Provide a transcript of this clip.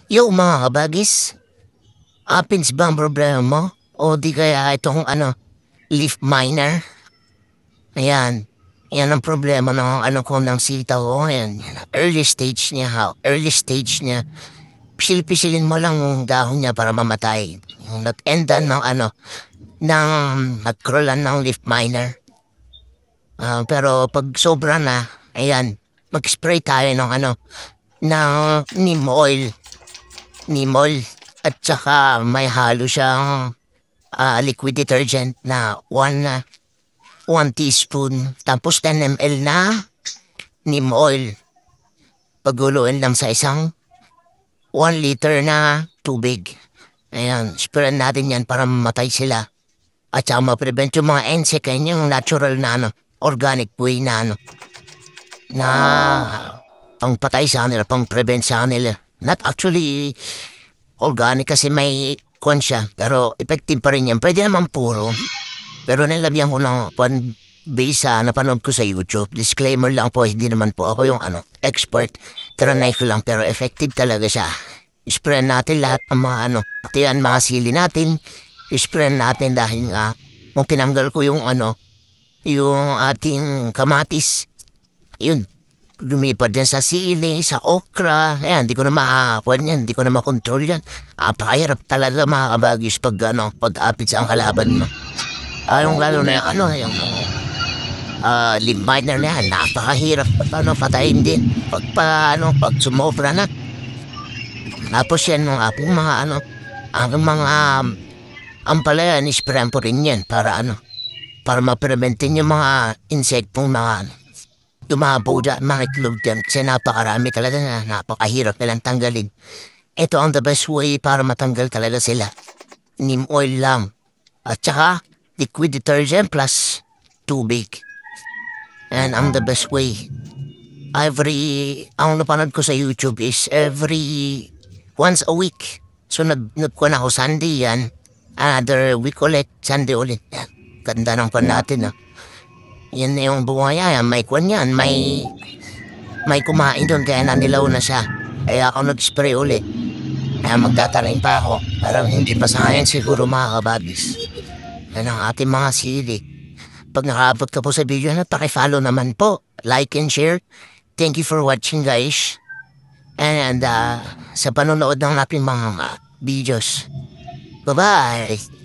Yo mga kabagis, apins ba ang problema mo? O di kaya itong leaf miner? Ayan, yan ang problema ng ko ng sitaw ko ngayon. Early stage niya, early stage niya. Pisil-pisilin mo lang yung dahon niya para mamatay. Yung nag-endan ng ng nag-crawlan ng leaf miner. Pero pag sobra na, ayan, mag-spray tayo ng ng neem oil. Nimol. At saka may halo siyang liquid detergent na 1 teaspoon. Tapos 10 ml na neem oil. Paguluin lang sa isang 1 liter na tubig. Ayan, sprayan natin yan para mamatay sila. At saka ma-prevent yung mga insect, yung natural na organic way na na pang patay sa kanila, pang prevent sa kanila. Not actually organic kasi may kwan siya, pero effective pa rin yan. Pwede naman puro. Pero nilabyan ko ng base sa napanood ko sa YouTube. Disclaimer lang po, hindi naman po ako yung expert. Trinay ko lang, pero effective talaga siya. Spray natin lahat ng mga pati yan mga sili natin. Spray natin dahil kung tinanggal ko yung yung ating kamatis, yun, lumipad din sa sili, sa okra. Ayan, hindi ko na makakuan yan, hindi ko na makontrol yan. Pakahirap talaga mga kabagis pag pag-apit sa ang kalaban mo. Lalo na yung leaf miner na yan, napakahirap patayin din. Pag sumobra na. Tapos yan, aking mga aking mga ampalaya, nisprayan po rin yan para para ma-preventin yung mga insektong mga tumabo dyan, mga itlog dyan. Kasi napakarami talaga na napakahirap nilang tanggalin. Ito ang the best way para matanggal talaga sila. Neem oil lang. At saka, liquid detergent plus tubig. And ang the best way. Ang napanood ko sa YouTube is once a week. So nagkuhan ako Sunday yan. Another week ulit, Sunday ulit. Ganda ng pan natin Yan na yung bungaya, may kwan yan, may kumain doon kaya nanilaw na siya. Kaya ako nag-spray ulit. Kaya magtatanim pa ako. Parang hindi pa sa akin siguro mga kababis. Yan ang ating mga sili. Pag nakaabot ka po sa video na, pakifollow naman po. Like and share. Thank you for watching guys. And sa panonood ng ating mga videos. Bye-bye!